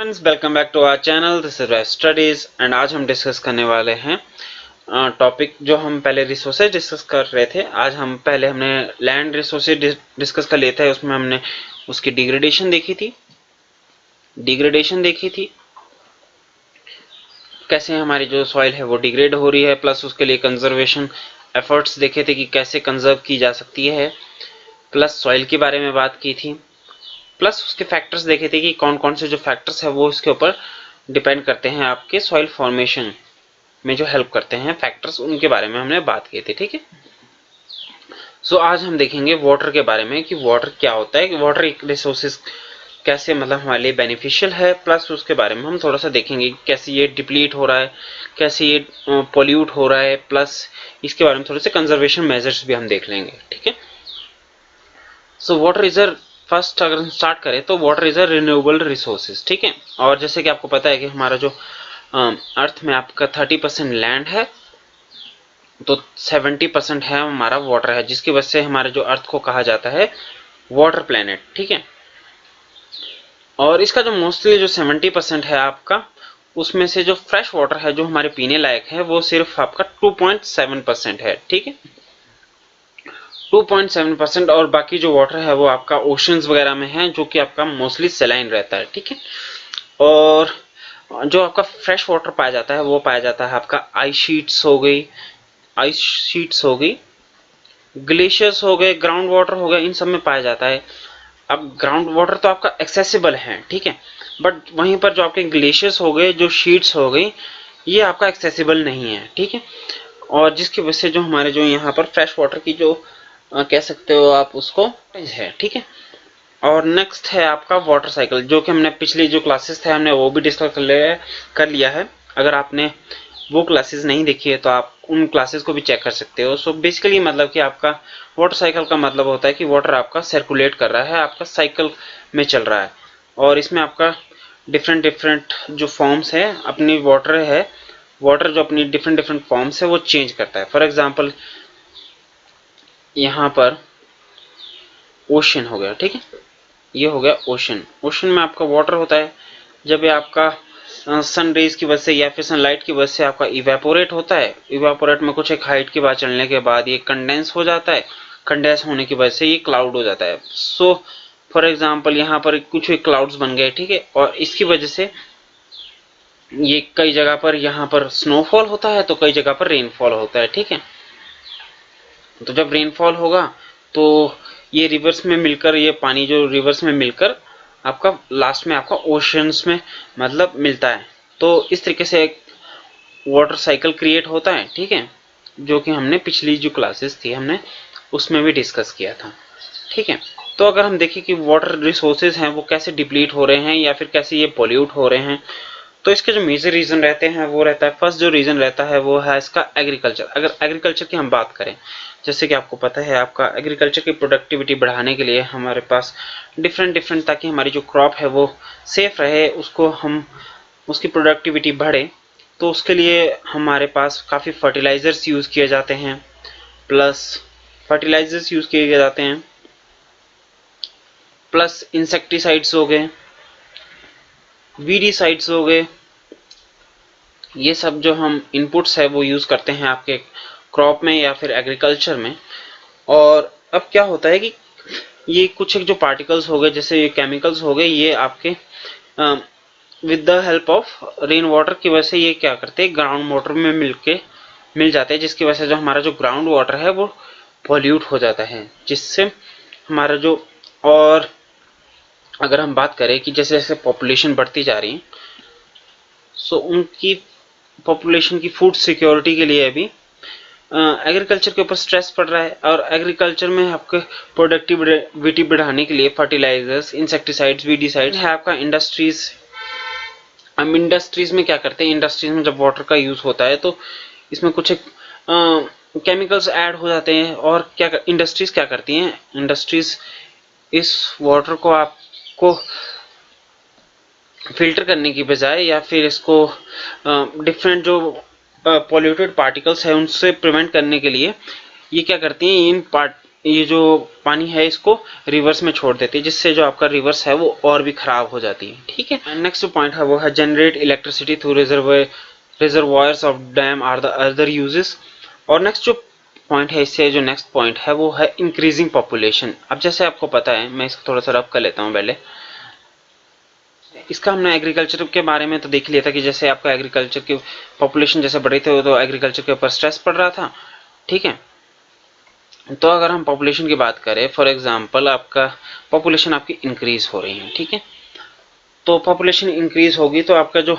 Friends, welcome back to our channel. This is studies एंड आज हम डिस्कस करने वाले हैं टॉपिक जो हम पहले रिसोर्सेज डिस्कस कर रहे थे। आज हमने लैंड रिसोर्सेज डिस्कस कर लिए थे। उसमें हमने उसकी डिग्रेडेशन देखी थी कैसे हमारी जो सॉइल है वो डिग्रेड हो रही है, प्लस उसके लिए कंजर्वेशन एफर्ट्स देखे थे कि कैसे कंजर्व की जा सकती है, प्लस सॉइल के बारे में बात की थी, प्लस उसके फैक्टर्स देखे थे कि कौन कौन से जो फैक्टर्स है वो इसके ऊपर डिपेंड करते हैं, आपके सॉइल फॉर्मेशन में जो हेल्प करते हैं फैक्टर्स, उनके बारे में हमने बात की थी। ठीक है, सो आज हम देखेंगे वाटर के बारे में कि वाटर क्या होता है, कि वाटर एक रिसोर्सेज कैसे मतलब हमारे लिए बेनिफिशियल है, प्लस उसके बारे में हम थोड़ा सा देखेंगे कि कैसे ये डिप्लीट हो रहा है, कैसे ये पोल्यूट हो रहा है, प्लस इसके बारे में थोड़े से कंजर्वेशन मेजर्स भी हम देख लेंगे। ठीक है, सो वाटर इज फर्स्ट अगर हम स्टार्ट करें तो water is a renewable resources. ठीक है, और जैसे कि आपको पता है कि हमारा जो अर्थ में आपका 30% लैंड है, तो 70% है हमारा वाटर है, जिसकी वजह से हमारे जो अर्थ को कहा जाता है वाटर प्लैनेट। ठीक है, और इसका जो मोस्टली जो 70% है आपका, उसमें से जो फ्रेश वाटर है जो हमारे पीने लायक है वो सिर्फ आपका 2.7% है। ठीक है, 2.7%, और बाकी जो वाटर है वो आपका ओशंस वगैरह में है, जो कि आपका मोस्टली सेलाइन रहता है। ठीक है, और जो आपका फ्रेश वाटर पाया जाता है वो पाया जाता है आपका आइस शीट्स हो गई, ग्लेशियर्स हो गए, ग्राउंड वाटर हो गया, इन सब में पाया जाता है। अब ग्राउंड वाटर तो आपका एक्सेसिबल है, ठीक है, बट वहीं पर जो आपके ग्लेशियर्स हो गए, जो शीट्स हो गई, ये आपका एक्सेसिबल नहीं है। ठीक है, और जिसकी वजह से जो हमारे जो यहाँ पर फ्रेश वाटर की जो कह सकते हो आप उसको है। ठीक है, और नेक्स्ट है आपका वाटर साइकिल, जो कि हमने पिछली जो क्लासेस थे हमने वो भी डिस्कस कर लिया है। अगर आपने वो क्लासेस नहीं देखी है तो आप उन क्लासेस को भी चेक कर सकते हो। सो बेसिकली मतलब कि आपका वाटर साइकिल का मतलब होता है कि वाटर आपका सर्कुलेट कर रहा है, आपका साइकिल में चल रहा है, और इसमें आपका डिफरेंट जो फॉर्म्स है अपनी वाटर जो अपनी डिफरेंट फॉर्म्स है वो चेंज करता है। फॉर एग्जाम्पल यहाँ पर ओशन हो गया। ठीक है, ये हो गया ओशन। ओशन में आपका वाटर होता है, जब ये आपका सन रेज की वजह से या फिर सनलाइट की वजह से आपका इवेपोरेट होता है, इवेपोरेट में कुछ एक हाइट के बाद चलने के बाद ये कंडेंस हो जाता है, कंडेंस होने की वजह से ये क्लाउड हो जाता है। सो फॉर एग्जांपल यहाँ पर कुछ एक क्लाउड्स बन गए। ठीक है, और इसकी वजह से ये कई जगह पर यहाँ पर स्नोफॉल होता है, तो कई जगह पर रेनफॉल होता है। ठीक है, तो जब रेनफॉल होगा तो ये रिवर्स में मिलकर, ये पानी जो रिवर्स में मिलकर आपका लास्ट में आपका ओशंस में मतलब मिलता है। तो इस तरीके से एक वाटर साइकिल क्रिएट होता है। ठीक है, जो कि हमने पिछली जो क्लासेस थी हमने उसमें भी डिस्कस किया था। ठीक है, तो अगर हम देखें कि वाटर रिसोर्सेज हैं वो कैसे डिप्लीट हो रहे हैं या फिर कैसे ये पोल्यूट हो रहे हैं, तो इसके जो मेजर रीजन रहते हैं वो रहता है, फर्स्ट जो रीजन रहता है वो है इसका एग्रीकल्चर। अगर एग्रीकल्चर की हम बात करें, जैसे कि आपको पता है आपका एग्रीकल्चर की प्रोडक्टिविटी बढ़ाने के लिए हमारे पास डिफरेंट ताकि हमारी जो क्रॉप है वो सेफ रहे, उसको हम उसकी प्रोडक्टिविटी बढ़े, तो उसके लिए हमारे पास काफ़ी फर्टिलाइजर्स यूज़ किए जाते हैं, प्लस इंसेक्टिसाइड्स हो गए, वीडीसाइड्स हो गए, ये सब जो हम इनपुट्स है वो यूज़ करते हैं आपके क्रॉप में या फिर एग्रीकल्चर में। और अब क्या होता है कि ये कुछ एक जो पार्टिकल्स हो गए, जैसे ये केमिकल्स हो गए, ये आपके with the help of rain water की वजह से ये क्या करते हैं, ग्राउंड वाटर में मिल जाते हैं, जिसकी वजह से जो हमारा जो ग्राउंड वाटर है वो पॉल्यूट हो जाता है, जिससे हमारा जो, और अगर हम बात करें कि जैसे जैसे पॉपुलेशन बढ़ती जा रही है, सो उनकी पॉपुलेशन की फूड सिक्योरिटी के लिए अभी एग्रीकल्चर के ऊपर स्ट्रेस पड़ रहा है, और एग्रीकल्चर में आपके प्रोडक्टिविटी बढ़ाने के लिए फर्टिलाइजर्स, इंसेक्टिसाइड्स, वीडीसाइड्स है आपका इंडस्ट्रीज। हम इंडस्ट्रीज में क्या करते हैं, इंडस्ट्रीज में जब वाटर का यूज होता है तो इसमें कुछ एक केमिकल्स ऐड हो जाते हैं, और क्या इंडस्ट्रीज क्या करती हैं, इंडस्ट्रीज इस वाटर को आपको फिल्टर करने की बजाय या फिर इसको डिफरेंट जो पॉल्यूटेड पार्टिकल्स है उनसे प्रिवेंट करने के लिए ये क्या करती हैं, इन ये जो पानी है इसको रिवर्स में छोड़ देती है, जिससे जो आपका रिवर्स है वो और भी खराब हो जाती है। ठीक है, नेक्स्ट जो पॉइंट है वो है generate electricity through reservoirs of dam are the other uses. और नेक्स्ट जो पॉइंट है, इससे जो नेक्स्ट पॉइंट है वो है इंक्रीजिंग पॉपुलेशन। अब जैसे आपको पता है, मैं इसको थोड़ा सा रब कर लेता हूँ पहले। इसका हमने एग्रीकल्चर के बारे में तो देख लिया था कि जैसे आपका एग्रीकल्चर की पॉपुलेशन जैसे बढ़ रही थी तो एग्रीकल्चर के ऊपर स्ट्रेस पड़ रहा था। ठीक है, तो अगर हम पॉपुलेशन की बात करें, फॉर एग्जांपल आपका पॉपुलेशन आपकी इंक्रीज हो रही है। ठीक है, तो पॉपुलेशन इंक्रीज होगी तो आपका जो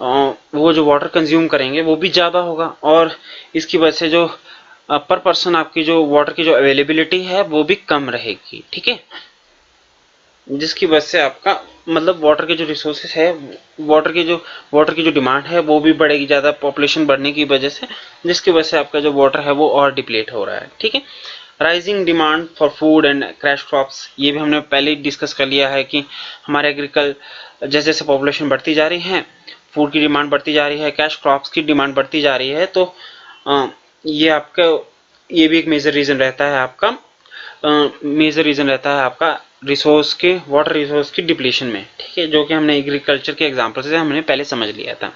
वो जो वाटर कंज्यूम करेंगे वो भी ज़्यादा होगा, और इसकी वजह से जो पर पर्सन आपकी जो वाटर की जो अवेलेबिलिटी है वो भी कम रहेगी। ठीक है, जिसकी वजह से आपका मतलब वाटर के जो रिसोर्सेस है, वाटर की जो डिमांड है वो भी बढ़ेगी ज़्यादा पॉपुलेशन बढ़ने की वजह से, जिसकी वजह से आपका जो वाटर है वो और डिप्लीट हो रहा है। ठीक है, rising demand for food and crash crops, ये भी हमने पहले ही डिस्कस कर लिया है कि हमारे जैसे जैसे पॉपुलेशन बढ़ती जा रही है, फूड की डिमांड बढ़ती जा रही है, कैश क्रॉप्स की डिमांड बढ़ती जा रही है, तो ये आपका ये भी एक मेजर रीज़न रहता है आपका रिसोर्स के वाटर रिसोर्स की डिप्लीशन में। ठीक है, जो कि हमने एग्रीकल्चर के एग्जांपल से हमने पहले समझ लिया था।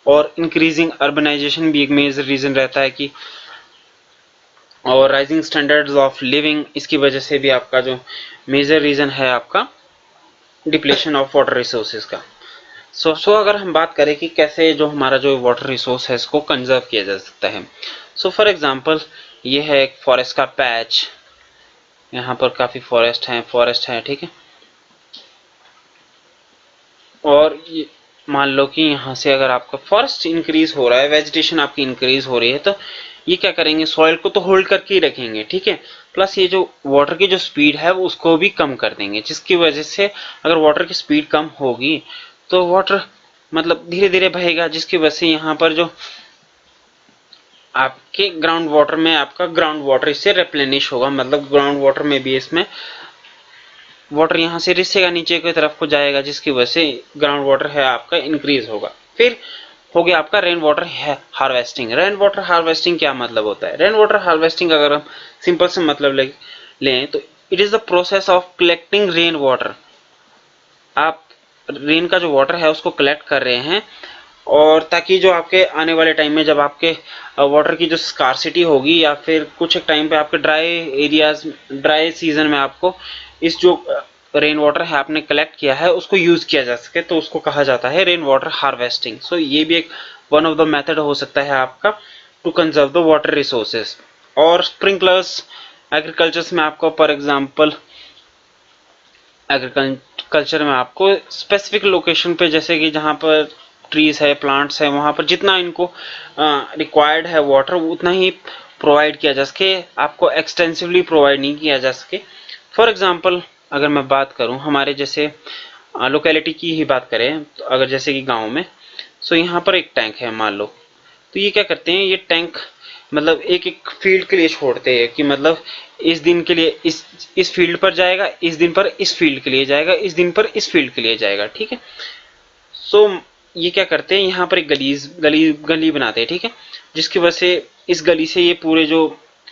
और इंक्रीजिंग अर्बनाइजेशन भी एक मेजर रीज़न रहता है कि, और राइजिंग स्टैंडर्ड्स ऑफ लिविंग, इसकी वजह से भी आपका जो मेजर रीज़न है आपका डिप्लीशन ऑफ वाटर रिसोर्सेज का। सो अगर हम बात करें कि कैसे जो हमारा जो वाटर रिसोर्स है इसको कंजर्व किया जा सकता है, सो फॉर एग्जांपल ये है एक फॉरेस्ट का पैच, यहाँ पर काफ़ी फॉरेस्ट है। ठीक है, और ये मान लो कि यहाँ से अगर आपका फॉरेस्ट इंक्रीज हो रहा है, वेजिटेशन आपकी इंक्रीज हो रही है, तो ये क्या करेंगे, सॉइल को तो होल्ड करके ही रखेंगे। ठीक है, प्लस ये जो वाटर की जो स्पीड है वो उसको भी कम कर देंगे, जिसकी वजह से अगर वाटर की स्पीड कम होगी तो वाटर मतलब धीरे धीरे बहेगा, जिसकी वजह से यहाँ पर जो आपके ग्राउंड वाटर में आपका ग्राउंड वाटर इससे रिप्लेनिश होगा, मतलब ग्राउंड वाटर में भी इसमें वाटर यहाँ से रिसेगा, नीचे की तरफ को जाएगा, जिसकी वजह से ग्राउंड वाटर है आपका इंक्रीज होगा। फिर हो गया आपका rain water harvesting. Rain water harvesting क्या मतलब होता है? रेन वाटर हार्वेस्टिंग अगर हम सिंपल से मतलब लें तो it is the process of collecting rain water. आप रेन का जो वाटर है उसको कलेक्ट कर रहे हैं, और ताकि जो आपके आने वाले टाइम में जब आपके वाटर की जो स्कार्सिटी होगी, या फिर कुछ एक टाइम पे आपके ड्राई सीजन में आपको इस जो रेन वाटर है आपने कलेक्ट किया है उसको यूज किया जा सके, तो उसको कहा जाता है रेन वाटर हार्वेस्टिंग। सो ये भी एक वन ऑफ द मेथड हो सकता है आपका to conserve the water resources. और स्प्रिंकलर्स एग्रीकल्चर में आपको फॉर एग्जांपल एग्रीकल्चर में आपको स्पेसिफिक लोकेशन पे, जैसे कि जहाँ पर ट्रीज है, प्लांट्स है, वहां पर जितना इनको रिक्वायर्ड है वाटर उतना ही प्रोवाइड किया जा सके, आपको एक्सटेंसिवली प्रोवाइड नहीं किया जा सके। फॉर एग्जांपल अगर मैं बात करूं हमारे जैसे लोकेलिटी की ही बात करें, तो अगर जैसे कि गांव में, सो यहाँ पर एक टैंक है मान लो, तो ये क्या करते हैं, ये टैंक मतलब एक एक फील्ड के लिए छोड़ते हैं कि मतलब इस दिन के लिए इस फील्ड पर जाएगा, इस दिन पर इस फील्ड के लिए जाएगा, इस दिन पर इस फील्ड के लिए जाएगा। ठीक है, सो ये क्या करते हैं, यहाँ पर एक गली बनाते हैं। ठीक है, जिसकी वजह से इस गली से ये पूरे जो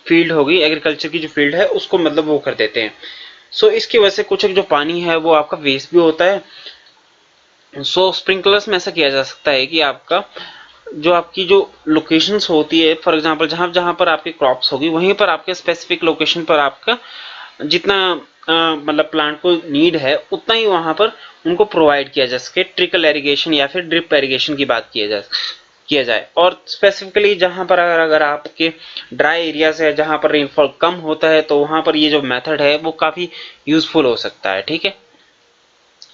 फील्ड होगी एग्रीकल्चर की जो फील्ड है उसको मतलब वो कर देते हैं। सो इसकी वजह से कुछ जो पानी है वो आपका वेस्ट भी होता है। सो स्प्रिंकलर्स में ऐसा किया जा सकता है कि आपका जो आपकी जो लोकेशंस होती है, फॉर एग्जांपल जहां जहां पर आपकी क्रॉप्स होगी वहीं पर आपके स्पेसिफिक लोकेशन पर आपका जितना मतलब प्लांट को नीड है उतना ही वहां पर उनको प्रोवाइड किया जा सके। ट्रिकल इरिगेशन या फिर ड्रिप इरिगेशन की बात किया जाए। और स्पेसिफिकली जहां पर अगर आपके ड्राई एरियाज है जहां पर रेनफॉल कम होता है तो वहां पर ये जो मेथड है वो काफी यूजफुल हो सकता है। ठीक है,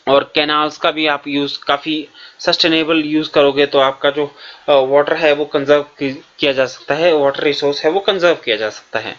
और कैनाल्स का भी आप यूज काफी सस्टेनेबल यूज करोगे तो आपका जो वाटर है वो कंजर्व किया जा सकता है, वाटर रिसोर्स है वो कंजर्व किया जा सकता है।